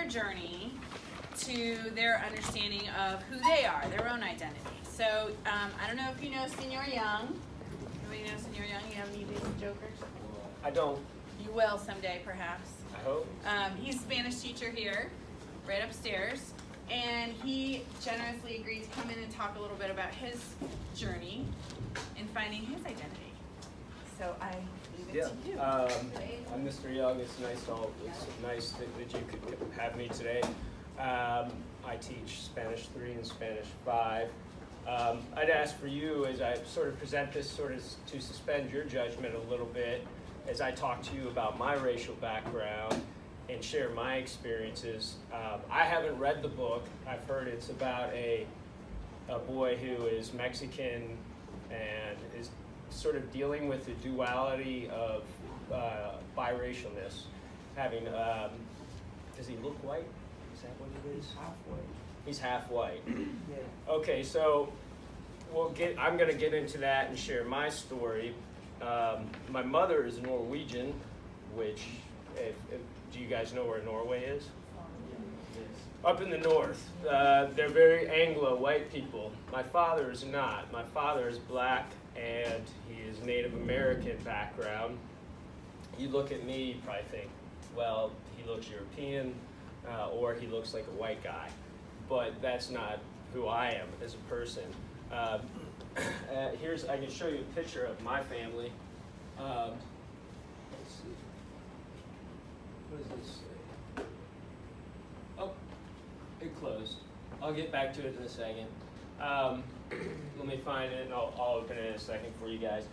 their journey to their understanding of who they are, their own identity. So I don't know if you know Senor Young. Anybody know Senor Young? You have any big jokers? I don't. You will someday, perhaps. I hope. He's a Spanish teacher here, right upstairs, and he generously agreed to come in and talk a little bit about his journey in finding his identity. So I leave it to you. I'm Mr. Young. It's nice that you could have me today. I teach Spanish 3 and Spanish 5. I'd ask for you, as I sort of present this, sort of to suspend your judgment a little bit as I talk to you about my racial background and share my experiences. I haven't read the book. I've heard it's about a boy who is Mexican and is sort of dealing with the duality of biracialness. Having, does he look white? Is that what it is? Half white. He's half white. Yeah. Okay, so I'm going to get into that and share my story. My mother is Norwegian, which, do you guys know where Norway is? Up in the north. They're very Anglo white people. My father is not. My father is black, and he is Native American background. You look at me, you probably think, well, he looks European, or he looks like a white guy. But that's not who I am as a person. I can show you a picture of my family. Let's see. What does this say? Oh, it closed. I'll get back to it in a second. Let me find it, and I'll open it in a second for you guys.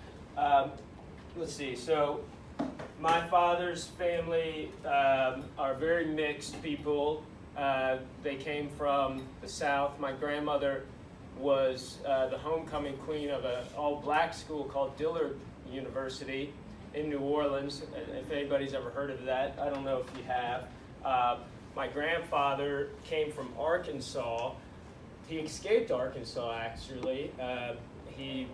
Let's see. So, my father's family are very mixed people. They came from the South. My grandmother was the homecoming queen of an all-black school called Dillard University in New Orleans. If anybody's ever heard of that, I don't know if you have. My grandfather came from Arkansas. He escaped Arkansas, actually. He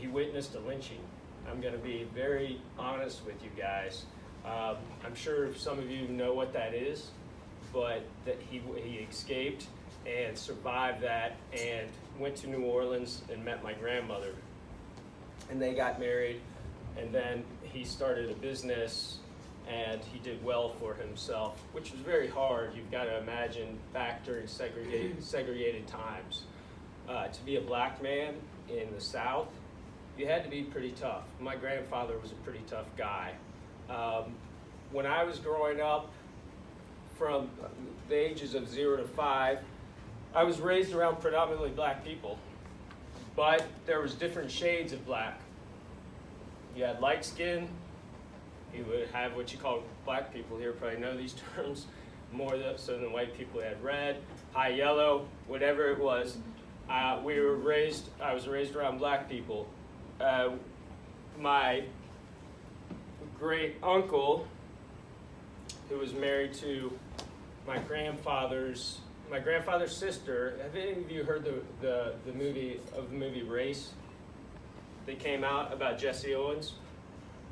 witnessed a lynching. I'm going to be very honest with you guys. I'm sure some of you know what that is, but that he escaped and survived that and went to New Orleans and met my grandmother. And they got married, and then he started a business, and he did well for himself, which was very hard. You've got to imagine back during segregated times. To be a black man in the South, you had to be pretty tough. My grandfather was a pretty tough guy. When I was growing up, from the ages of 0 to 5, I was raised around predominantly black people, but there was different shades of black. You had light skin. You would have what you call, black people here probably know these terms more so than white people. Had red, high yellow, whatever it was. I was raised around black people. My great uncle, who was married to my grandfather's sister. Have any of you heard the movie Race? That came out about Jesse Owens.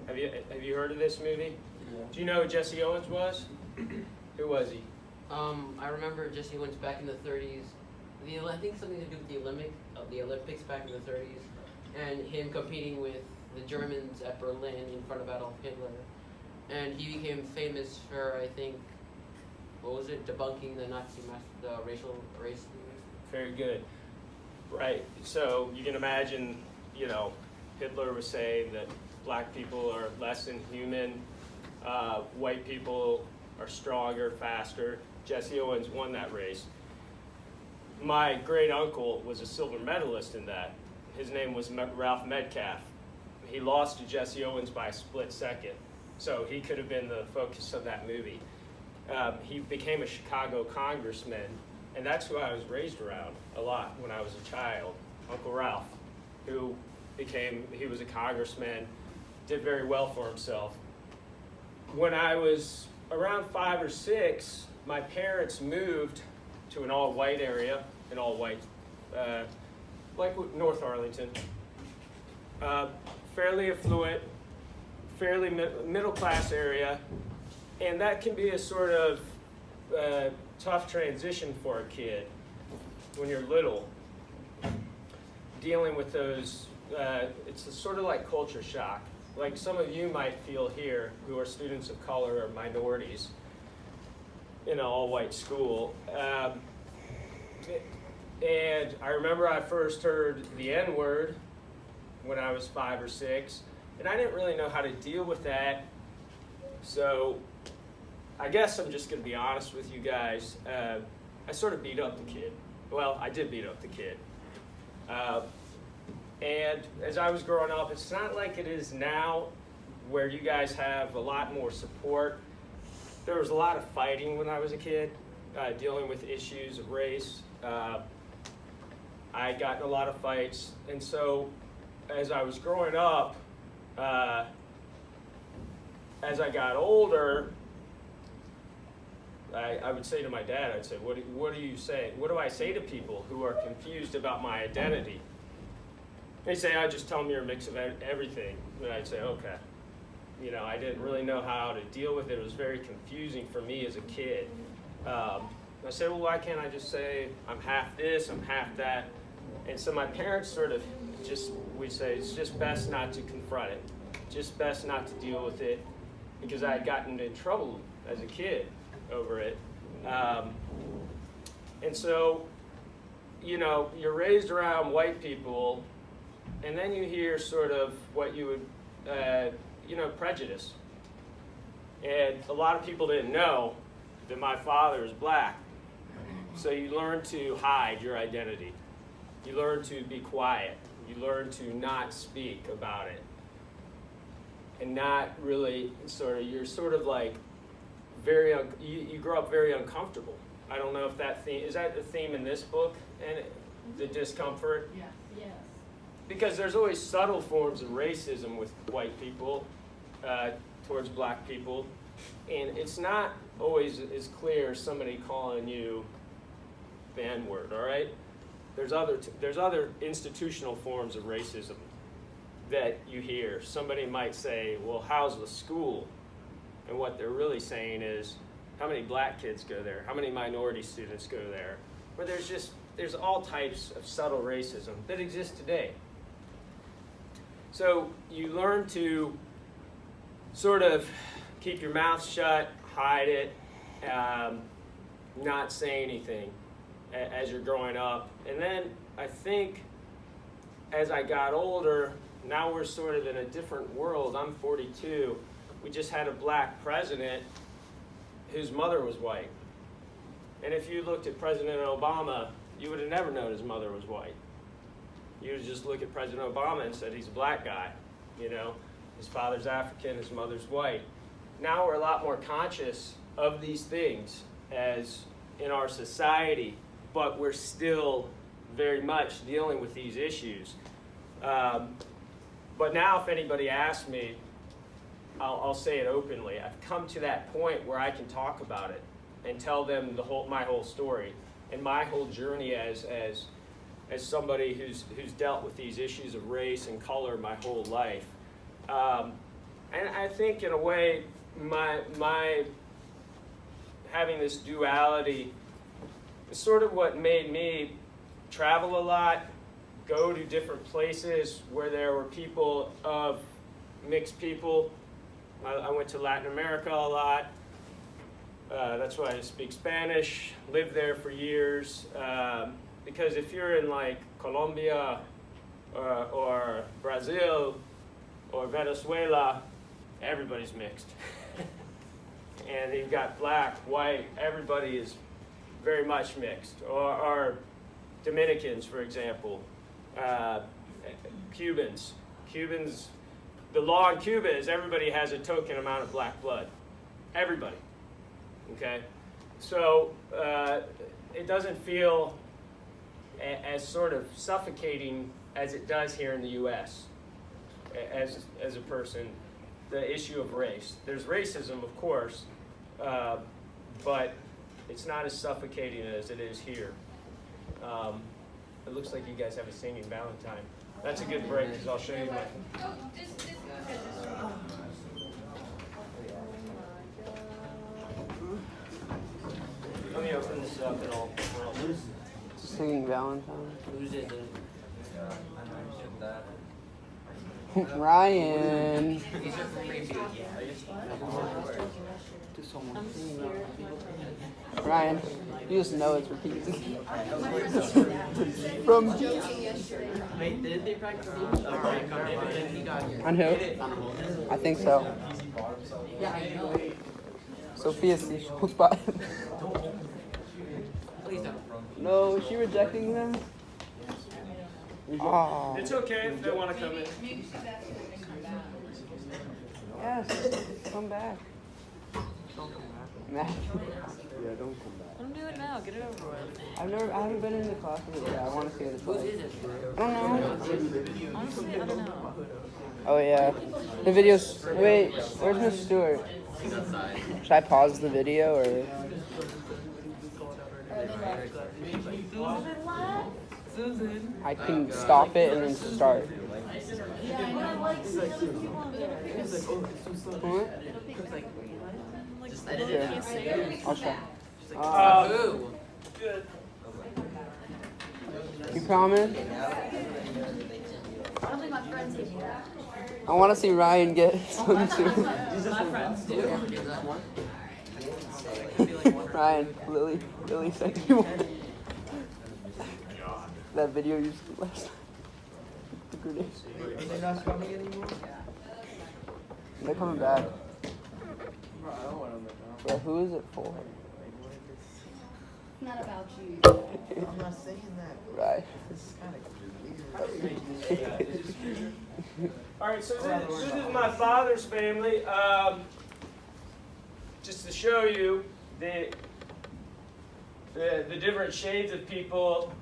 Have you heard of this movie? Yeah. Do you know who Jesse Owens was? Who was he? I remember Jesse Owens back in the 30s. I think something to do with the Olympics back in the 30s, and him competing with the Germans at Berlin in front of Adolf Hitler. And he became famous for, I think, debunking the racial race. Very good. Right. So you can imagine, Hitler was saying that black people are less than human, white people are stronger, faster. Jesse Owens won that race. My great uncle was a silver medalist in that. His name was Ralph Metcalfe. He lost to Jesse Owens by a split second, so he could have been the focus of that movie. He became a Chicago congressman, and that's who I was raised around a lot when I was a child. Uncle Ralph, he was a congressman, did very well for himself. When I was around 5 or 6, my parents moved to an all-white area, like North Arlington. Fairly affluent, fairly middle-class area, and that can be a sort of tough transition for a kid when you're little, dealing with those, it's sort of like culture shock. Like some of you might feel here who are students of color or minorities in an all-white school. And I remember I first heard the N-word when I was 5 or 6, and I didn't really know how to deal with that. So I guess I'm just going to be honest with you guys. I sort of beat up the kid. Well, I did beat up the kid. And as I was growing up, it's not like it is now where you guys have a lot more support. There was a lot of fighting when I was a kid, dealing with issues of race. I got in a lot of fights, and so as I was growing up, as I got older, I would say to my dad, I'd say, what do you say? What do I say to people who are confused about my identity? They say, I just tell them you're a mix of everything. And I'd say, okay. You know, I didn't really know how to deal with it. It was very confusing for me as a kid. I said, well, why can't I just say I'm half this, I'm half that? And so my parents sort of we'd say, it's just best not to confront it. Just best not to deal with it, because I had gotten in trouble as a kid over it. And so, you know, you're raised around white people, and then you hear sort of what you would, you know, prejudice. And a lot of people didn't know that my father is black. So you learn to hide your identity. You learn to be quiet. You learn to not speak about it. And not really you're sort of like you grow up very uncomfortable. I don't know if that theme, is that the theme in this book? And the discomfort? Yeah. Yes. Because there's always subtle forms of racism with white people towards black people. And it's not always as clear as somebody calling you the N-word, all right? There's other institutional forms of racism that you hear. Somebody might say, well, how's the school? And what they're really saying is, how many black kids go there? How many minority students go there? Where there's all types of subtle racism that exist today. So you learn to sort of keep your mouth shut, hide it, not say anything as you're growing up. And then I think as I got older, now we're sort of in a different world. I'm 42. We just had a black president whose mother was white. And if you looked at President Obama, you would have never known his mother was white. You would just look at President Obama and said he's a black guy. You know, his father's African, his mother's white. Now we're a lot more conscious of these things as in our society, but we're still very much dealing with these issues. But now if anybody asks me, I'll say it openly. I've come to that point where I can talk about it and tell them my whole story and my whole journey as somebody who's dealt with these issues of race and color my whole life. And I think in a way, my having this duality is sort of what made me travel a lot, go to different places where there were people of mixed people. I went to Latin America a lot. That's why I speak Spanish, lived there for years. Because if you're in like Colombia or Brazil or Venezuela, everybody's mixed. And you've got black, white, everybody is very much mixed. Or Dominicans, for example, Cubans. The law in Cuba is everybody has a token amount of black blood. Everybody. Okay? So it doesn't feel as sort of suffocating as it does here in the U.S. as a person, the issue of race. There's racism, of course, but it's not as suffocating as it is here. It looks like you guys have a singing Valentine. That's a good break because I'll show you my... Oh, this. open this up and I'll Singing Valentine. Who's in it? Ryan. These are from Greenfield. Ryan. You just know it's repeated. From Wait, did they practice these? He got here. on who? I think so. Sophia's the spot. Please don't. No, is she rejecting them? Oh. It's okay if they want to come in. Maybe she's actually going to come back. Yes, come back. Don't come back. Yeah, don't come back. Let him do it now. Get it over with. I haven't been in the class with it yet. I want to see the Whose class. is it? I don't know. Honestly, I don't know. Oh yeah. The video's, wait, where's Miss Stewart? Should I pause the video or? I can stop it and then start. What? Just edit it out. I'll try. Who? Good. You promise? I don't think my friends even that. I want to see Ryan get some too. My friends do. Ryan, Lily sent you one. That video you did last night. The grenades. They're not coming anymore? They're coming back. Bro, I don't want them to But who is it for? It's not about you. come. I'm not saying that. Right. This is kind of weird. All right, so this is my father's family. Just to show you the different shades of people.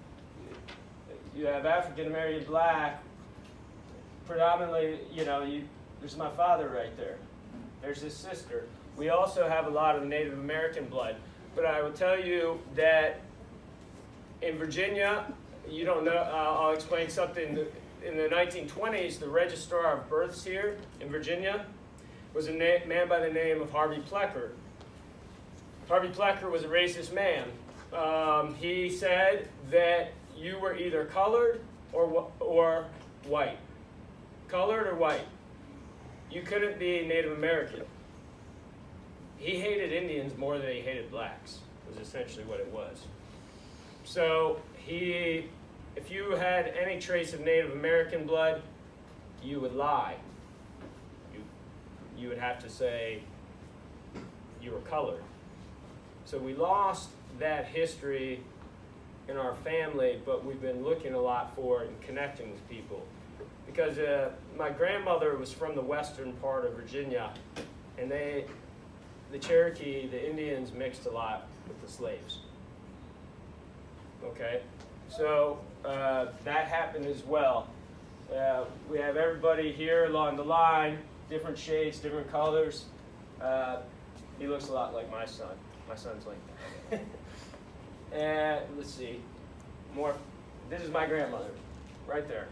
You have African American, Black. Predominantly, there's my father right there. There's his sister. We also have a lot of Native American blood. But I will tell you that in Virginia, you don't know, I'll explain something. In the 1920s, the registrar of births here in Virginia was a man by the name of Harvey Plecker. Harvey Plecker was a racist man. He said that you were either colored or white. Colored or white. You couldn't be Native American. He hated Indians more than he hated blacks, was essentially what it was. So if you had any trace of Native American blood, you would lie. You would have to say you were colored. So we lost that history in our family, but we've been looking a lot for it and connecting with people. Because my grandmother was from the western part of Virginia, and the Cherokee, the Indians mixed a lot with the slaves. Okay, so that happened as well. We have everybody here along the line, different shades, different colors. He looks a lot like my son. My son's like that. And let's see, more. This is my grandmother, right there.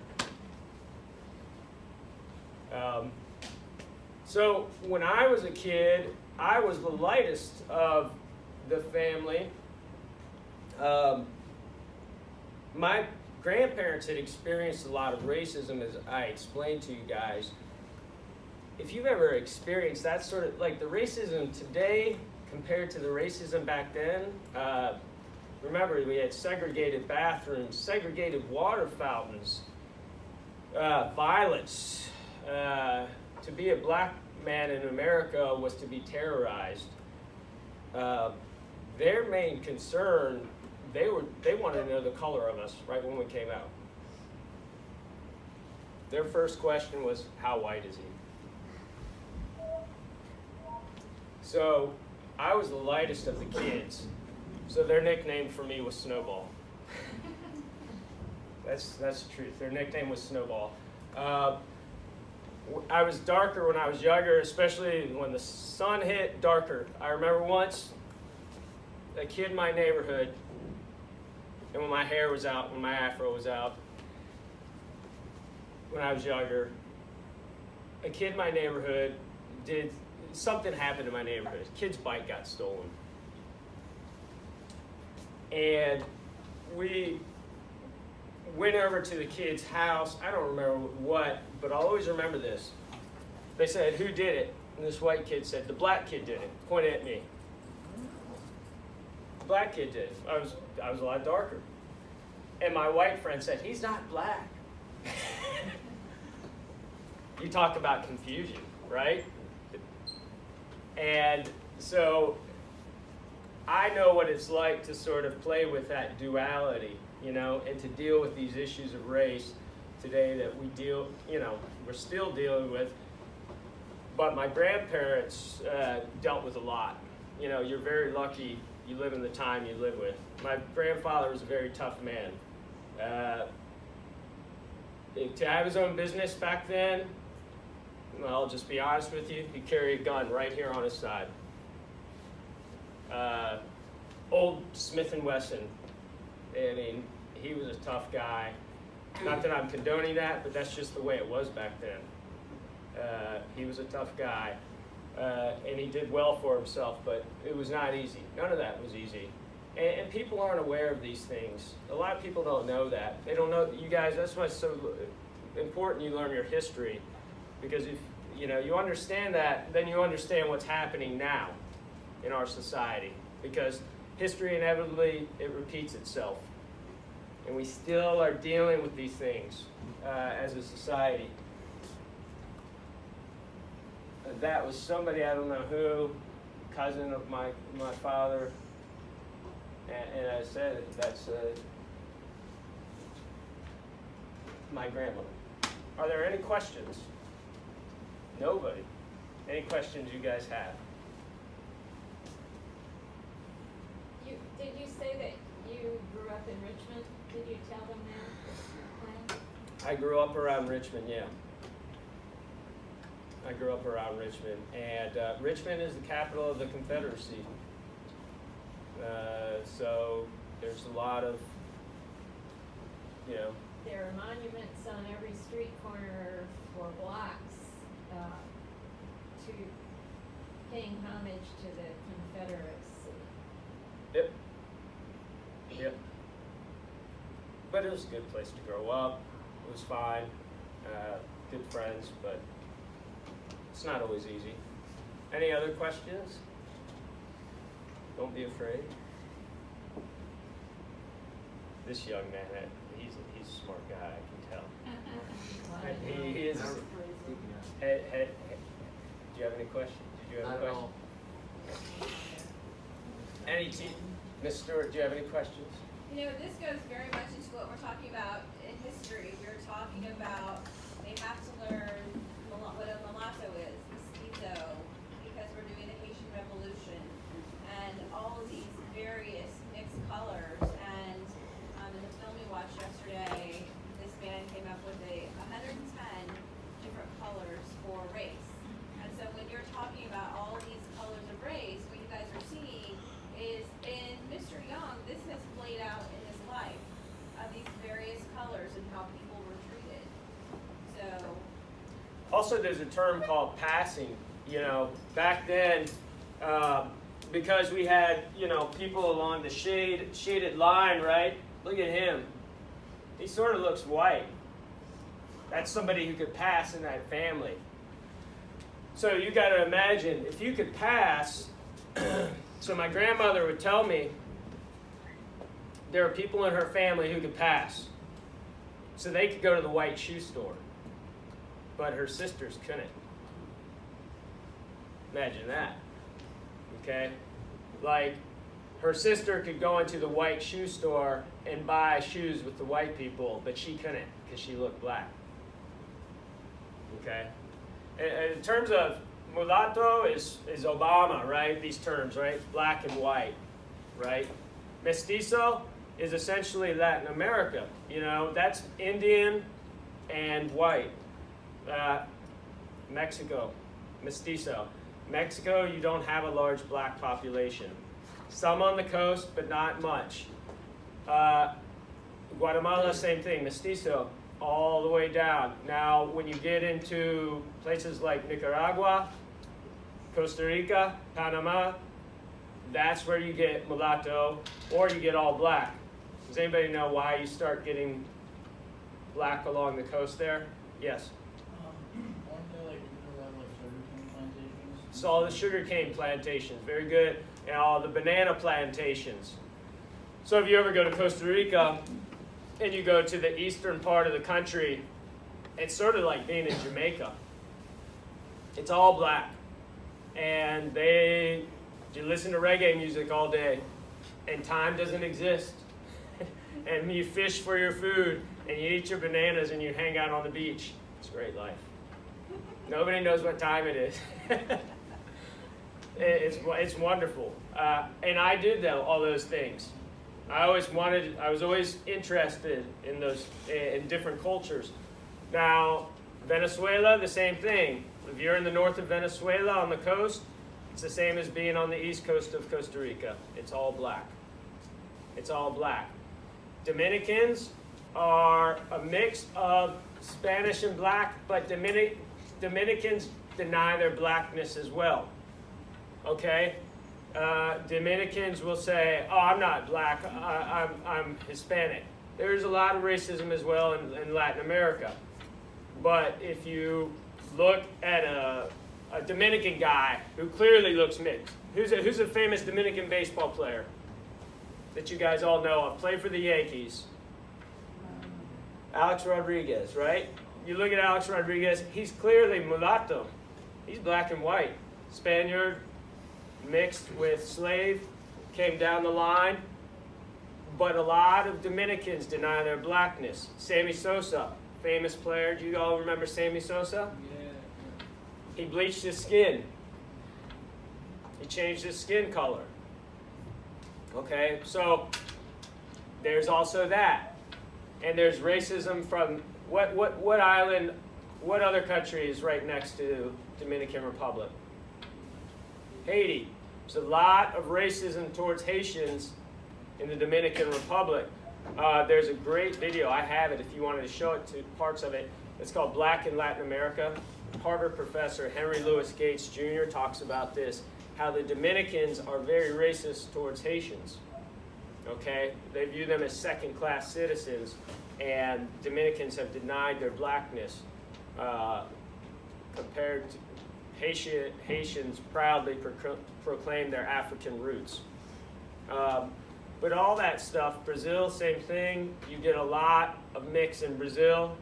So when I was a kid, I was the lightest of the family. My grandparents had experienced a lot of racism, as I explained to you guys. If you've ever experienced that sort of, like the racism today compared to the racism back then, remember we had segregated bathrooms, segregated water fountains, violence. To be a black man in America was to be terrorized. Their main concern, they wanted to know the color of us right when we came out. Their first question was, how white is he? So I was the lightest of the kids. So their nickname for me was Snowball. That's the truth. Their nickname was Snowball. I was darker when I was younger, especially when the sun hit, darker. I remember once, a kid in my neighborhood, and when my hair was out, when my afro was out, when I was younger, a kid in my neighborhood something happened in my neighborhood. A kid's bike got stolen. And we went over to the kid's house. I don't remember what, but I'll always remember this. They said, "Who did it?" And this white kid said, "The black kid did it." Pointed at me. The black kid did it. I was a lot darker. And my white friend said, "He's not black." You talk about confusion, right? And so I know what it's like to sort of play with that duality, you know, and to deal with these issues of race today that we deal, you know, we're still dealing with. But my grandparents dealt with a lot. You know, you're very lucky you live in the time you live with. My grandfather was a very tough man. To have his own business back then, well, I'll just be honest with you, he carried a gun right here on his side. Old Smith & Wesson. I mean, he was a tough guy. Not that I'm condoning that, but that's just the way it was back then. He was a tough guy, and he did well for himself, but it was not easy. None of that was easy. And people aren't aware of these things. A lot of people don't know that. They don't know, you guys, that's why it's so important you learn your history. Because if you understand that, then you understand what's happening now in our society. Because history inevitably, it repeats itself. And we still are dealing with these things as a society. That was somebody, I don't know who, cousin of my father. And I said, that's my grandmother. Are there any questions? Nobody. Any questions you guys have? Did you say that you grew up in Richmond? Did you tell them that? I grew up around Richmond, yeah. I grew up around Richmond. And Richmond is the capital of the Confederacy. So there's a lot of, There are monuments on every street corner for blocks to paying homage to the Confederacy. Yep. Yep. But it was a good place to grow up. It was fine. Good friends, but it's not always easy. Any other questions? Don't be afraid. This young man, he's a smart guy, I can tell. He is. Hey, do you have any questions? Did you have any Not at questions? all. Ms. Stewart, do you have any questions? This goes very much into what we're talking about in history. We're talking about they have to learn what a mulatto is, mestizo, because we're doing the Haitian Revolution, and all of these various mixed colors. And in the film we watched yesterday, this man came up with 110 different colors for race. And so when you're talking about all these colors of race, what you guys are seeing is in Mr. Young, this has played out in his life of these various colors and how people were treated. So Also, there's a term called passing. Back then, because we had, people along the shaded line, right? Look at him. He sort of looks white. That's somebody who could pass in that family. So you got to imagine, if you could pass, so my grandmother would tell me there are people in her family who could pass. So they could go to the white shoe store. But her sisters couldn't. Imagine that. Okay? Like, her sister could go into the white shoe store and buy shoes with the white people, but she couldn't because she looked black. Okay? And in terms of mulatto is Obama, right? These terms, right? Black and white, right? Mestizo is essentially Latin America. That's Indian and white. Mexico, mestizo. Mexico, you don't have a large black population. Some on the coast, but not much. Guatemala, same thing, mestizo, all the way down. Now, when you get into places like Nicaragua, Costa Rica, Panama, that's where you get mulatto, or you get all black. Does anybody know why you start getting black along the coast there? Yes. Aren't they like around like sugarcane plantations? It's all the sugarcane plantations, very good, and all the banana plantations. So if you ever go to Costa Rica and you go to the eastern part of the country, it's sort of like being in Jamaica. It's all black, and you listen to reggae music all day, and time doesn't exist. And you fish for your food, and you eat your bananas, and you hang out on the beach. It's a great life. Nobody knows what time it is. It's wonderful. And I did all those things. I was always interested in those, in different cultures. Now, Venezuela, the same thing. If you're in the north of Venezuela on the coast, it's the same as being on the east coast of Costa Rica. It's all black. It's all black. Dominicans are a mix of Spanish and black, but Dominicans deny their blackness as well. Okay? Dominicans will say, "Oh, I'm not black. I'm Hispanic." There's a lot of racism as well in Latin America. But if you look at a Dominican guy who clearly looks mixed, who's a famous Dominican baseball player that you guys all know of, played for the Yankees? Alex Rodriguez, right? You look at Alex Rodriguez, he's clearly mulatto. He's black and white. Spaniard, mixed with slave, came down the line. But a lot of Dominicans deny their blackness. Sammy Sosa, famous player. Do you all remember Sammy Sosa? Yeah. He bleached his skin. He changed his skin color. Okay, so there's also that. And there's racism from what island, what other country is right next to Dominican Republic? Haiti. There's a lot of racism towards Haitians in the Dominican Republic. There's a great video, I have it if you wanted to show it to parts of it. It's called Black in Latin America. Harvard professor Henry Louis Gates Jr. talks about this, how the Dominicans are very racist towards Haitians. Okay? They view them as second-class citizens, and Dominicans have denied their blackness compared to Haitians proudly proclaim their African roots. But all that stuff, Brazil, same thing. You get a lot of mix in Brazil.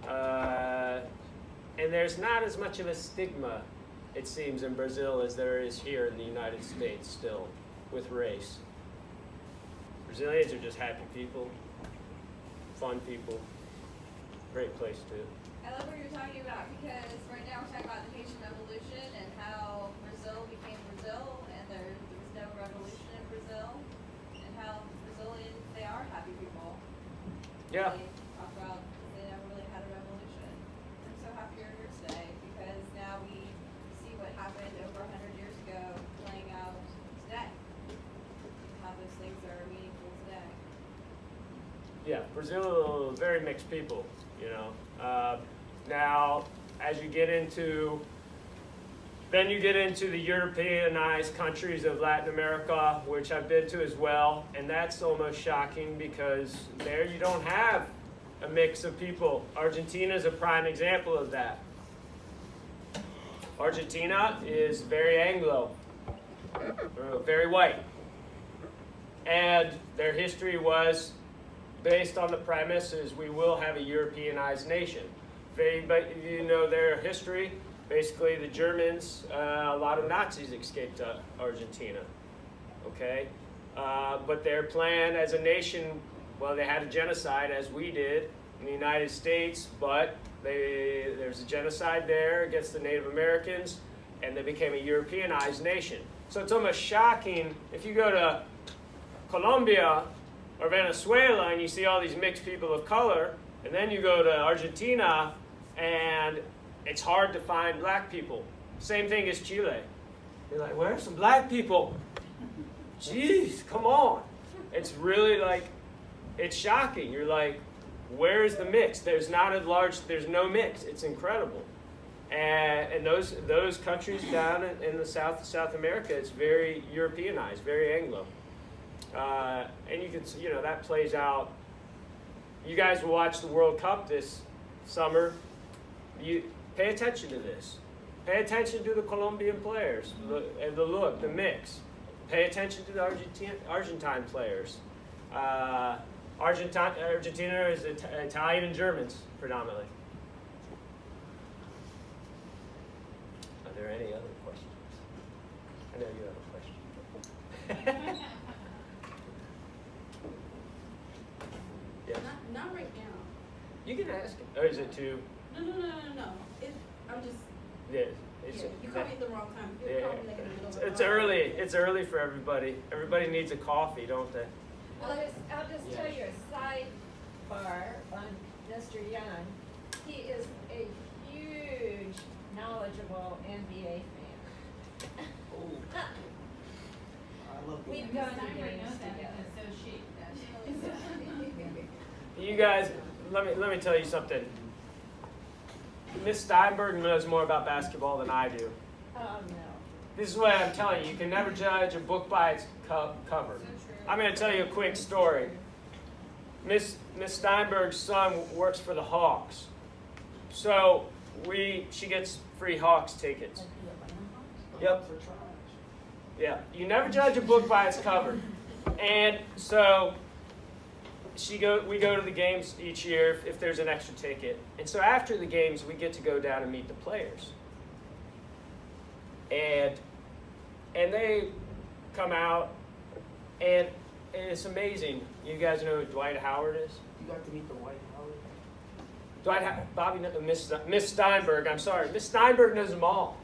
And there's not as much of a stigma, it seems, in Brazil as there is here in the United States still with race. Brazilians are just happy people, fun people, great place too. I love what you're talking about because right now we're talking about the Haitian Revolution and how Brazil became Brazil and there was no revolution in Brazil and how Brazilians, they are happy people. Yeah. They talk about they never really had a revolution. I'm so happy you're here today because now we see what happened over 100 years ago playing out today. How those things are meaningful today. Yeah, Brazil, very mixed people, you know. Now, as you get into, then you get into the Europeanized countries of Latin America, which I've been to as well, and that's almost shocking because there you don't have a mix of people. Argentina is a prime example of that. Argentina is very Anglo, very white, and their history was based on the premise is we will have a Europeanized nation. But you know their history, basically the Germans, a lot of Nazis escaped to Argentina, okay? But their plan as a nation, well, they had a genocide as we did in the United States, but there's a genocide there against the Native Americans, and they became a Europeanized nation. So it's almost shocking if you go to Colombia or Venezuela and you see all these mixed people of color, and then you go to Argentina and it's hard to find black people. Same thing as Chile. You're like, where's some black people? Jeez, come on. It's really like, it's shocking. You're like, where's the mix? There's no mix. It's incredible. And those countries down in the South America, it's very Europeanized, very Anglo. And you can see, that plays out. You guys will watch the World Cup this summer. You pay attention to this. Pay attention to the Colombian players, the look, the mix. Pay attention to the Argentine players. Argentina is Italian and Germans predominantly. Are there any other questions? I know you have a question. Yes. Not right now. You can ask it. Or is it too? No. I'm just. Yeah. It's, Yeah, you called me at the wrong time. You Yeah. called me like in the middle of the It's night. early. It's early for everybody. Everybody needs a coffee, don't they? I'll just tell you a sidebar on Mr. Young. He is a huge, knowledgeable NBA fan. I love We've the gone to Steinberg games knows that together. because so she. You guys, let me tell you something. Miss Steinberg knows more about basketball than I do. Oh, no. This is what I'm telling you. You can never judge a book by its cover. I'm going to tell you a quick story. Miss Steinberg's son works for the Hawks. So she gets free Hawks tickets. Yep. Yeah. You never judge a book by its cover. And so we go to the games each year if there's an extra ticket. And so after the games, we get to go down and meet the players. And they come out, and it's amazing. You guys know who Dwight Howard is? You got to meet the White Howard? Bobby, Miss Steinberg, I'm sorry. Miss Steinberg knows them all.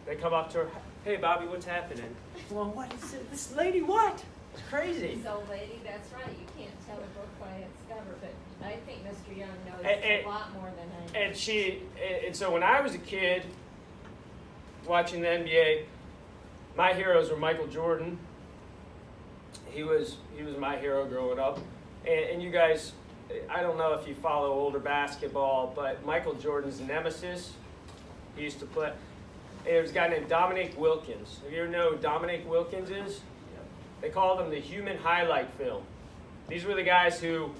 They come up to her, hey, Bobby, what's happening? Well, what is it? This lady, what? It's crazy. This old lady, that's right, you can't tell a book by its cover, but I think Mr. Young knows And- a lot more than I know. And so when I was a kid watching the NBA, my heroes were Michael Jordan. He was my hero growing up. And you guys, I don't know if you follow older basketball, but Michael Jordan's nemesis, he used to play. There's a guy named Dominique Wilkins. Have you ever know who Dominique Wilkins is? They called him the human highlight film. These were the guys who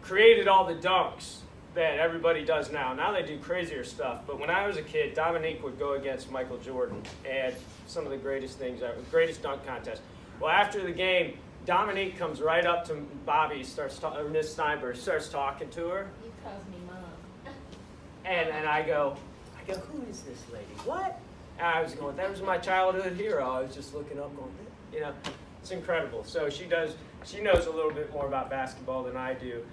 created all the dunks that everybody does now. Now they do crazier stuff. But when I was a kid, Dominique would go against Michael Jordan and some of the greatest things ever, greatest dunk contest. Well, after the game, Dominique comes right up to Bobby, or Miss Steinberg, starts talking to her. He calls me mom. And I go, who is this lady? What? And I was going, that was my childhood hero. I was just looking up going, it's incredible. So she knows a little bit more about basketball than I do.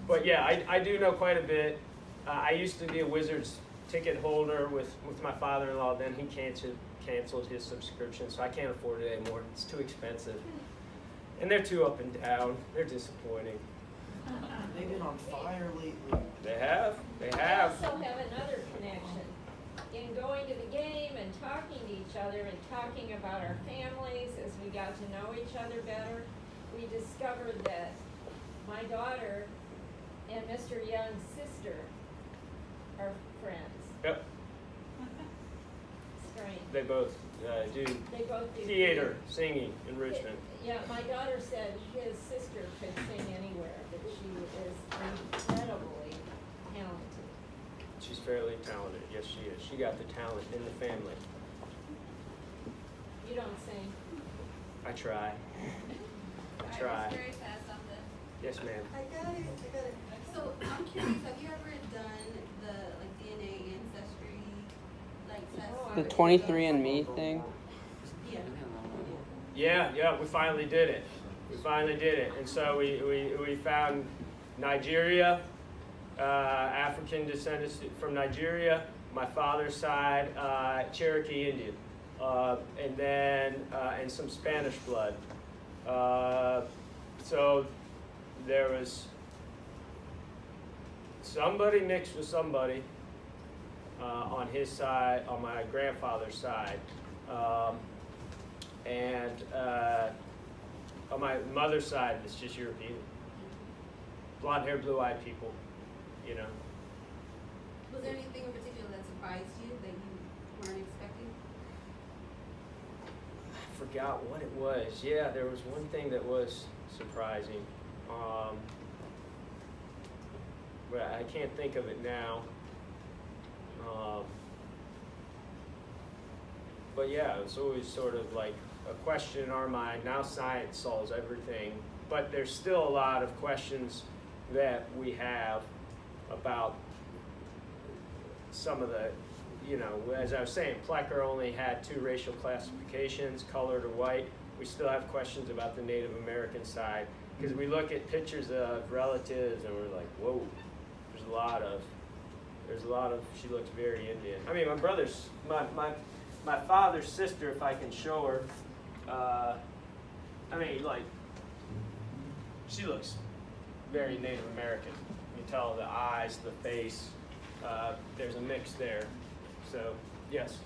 But yeah, I do know quite a bit. I used to be a Wizards ticket holder with my father-in-law. Then he canceled his subscription, so I can't afford it anymore. It's too expensive. And they're too up and down. They're disappointing. They've been on fire lately. They have. We also have another connection. In going to the game and talking to each other and talking about our families as we got to know each other better, we discovered that my daughter and Mr. Young's sister are friends. Yep. Strange. They both do They both do theater, singing in Richmond. Yeah, my daughter said his sister could sing anywhere, that she is incredibly talented. She's fairly talented. Yes, she is. She got the talent in the family. You don't sing. I try. I try. Alright, Miss Grace has something. Yes, ma'am. I got it. So I'm curious, have you ever done the DNA ancestry test? Oh, The 23andMe thing? Yeah. Yeah, we finally did it. And so we found Nigeria, African descendants from Nigeria, my father's side, Cherokee Indian, and then and some Spanish blood. So there was somebody mixed with somebody on his side, on my grandfather's side. And on my mother's side, it's just European. Blonde hair, blue eyed people, Was there anything in particular that surprised you that you weren't expecting? I forgot what it was. Yeah, there was one thing that was surprising. But I can't think of it now. But yeah, it's always sort of like a question in our mind. Now science solves everything, but there's still a lot of questions that we have about some of the, you know, as I was saying, Plecker only had 2 racial classifications, colored or white. We still have questions about the Native American side, because we look at pictures of relatives and we're like, whoa, there's a lot of, she looks very Indian. I mean, my father's sister, if I can show her, I mean, like, she looks very Native American. You can tell the eyes, the face, there's a mix there. So, yes.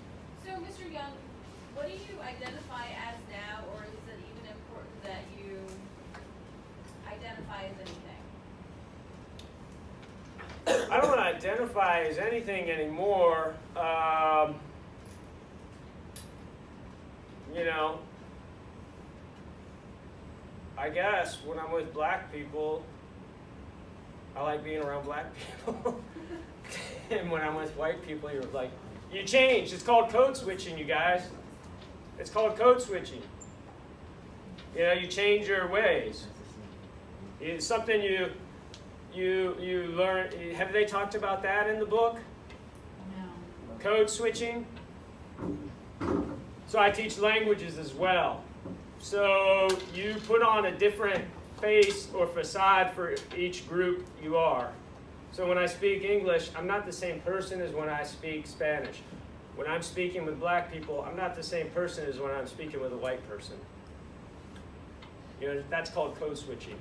So, Mr. Young, what do you identify as now, or is it even important that you identify as anything? I don't identify as anything anymore. You know, I guess when I'm with black people, I like being around black people. And when I'm with white people, you're like, you change. It's called code switching, you guys. It's called code switching. You know, you change your ways. It's something you learn. Have they talked about that in the book? No. Code switching? So I teach languages as well. So you put on a different face or facade for each group you are. So when I speak English, I'm not the same person as when I speak Spanish. When I'm speaking with black people, I'm not the same person as when I'm speaking with a white person. You know, that's called code switching.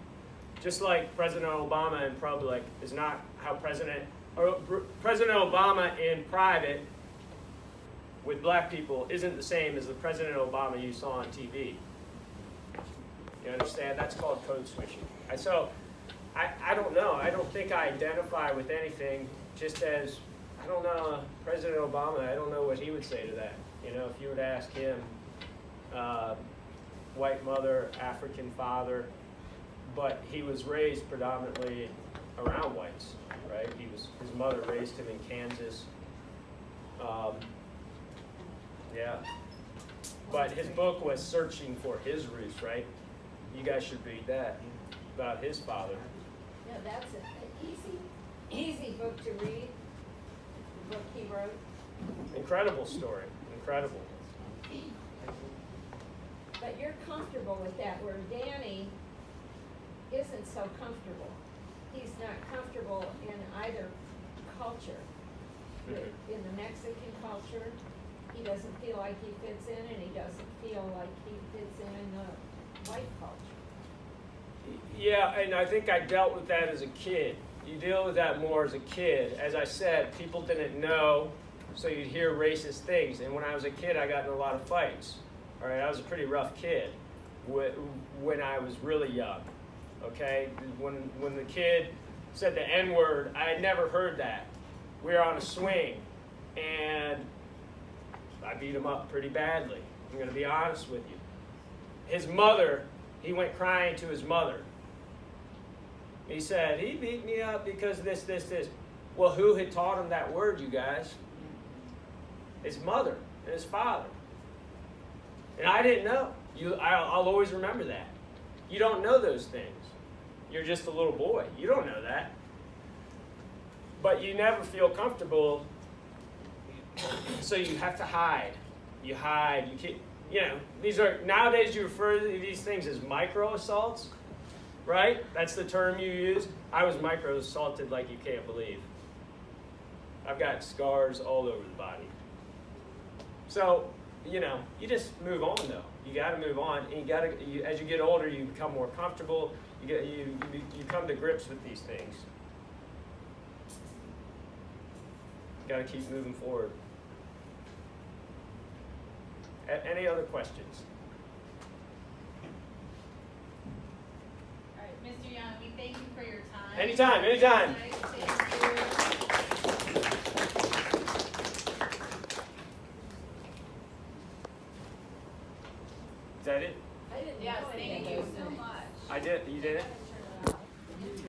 Just like President Obama in public is not how President Obama in private with black people isn't the same as the President Obama you saw on TV. You understand? That's called code switching. So I don't know. I don't think I identify with anything, just as, I don't know, President Obama, I don't know what he would say to that. You know, if you would ask him, white mother, African father, but he was raised predominantly around whites, right? His mother raised him in Kansas. Yeah. But his book was Searching for His Roots, right? You guys should read that, about his father. Yeah, that's an easy book to read, the book he wrote. Incredible story, incredible. But you're comfortable with that, where Danny isn't so comfortable. He's not comfortable in either culture. In the Mexican culture, he doesn't feel like he fits in, and he doesn't feel like he fits in the white culture. Yeah, and I think I dealt with that as a kid. You deal with that more as a kid. As I said, people didn't know, so you'd hear racist things. And when I was a kid, I got in a lot of fights. All right, I was a pretty rough kid when I was really young. Okay, when the kid said the N-word, I had never heard that. We were on a swing, and I beat him up pretty badly. I'm going to be honest with you. His mother, he went crying to his mother. He said, he beat me up because this. Well, who had taught him that word, you guys? His mother and his father. And I didn't know. I'll always remember that. You don't know those things. You're just a little boy. You don't know that. But you never feel comfortable, so you have to hide. You hide. You can't, you know, these are, nowadays you refer to these things as micro assaults, right? That's the term you use. I was micro assaulted like you can't believe. I've got scars all over the body. So, you know, you just move on though. You got to move on, and as you get older, you become more comfortable. You come to grips with these things. You got to keep moving forward. Any other questions? All right, Mr. Young, we thank you for your time. Anytime, anytime. Thank you. I did. You did it?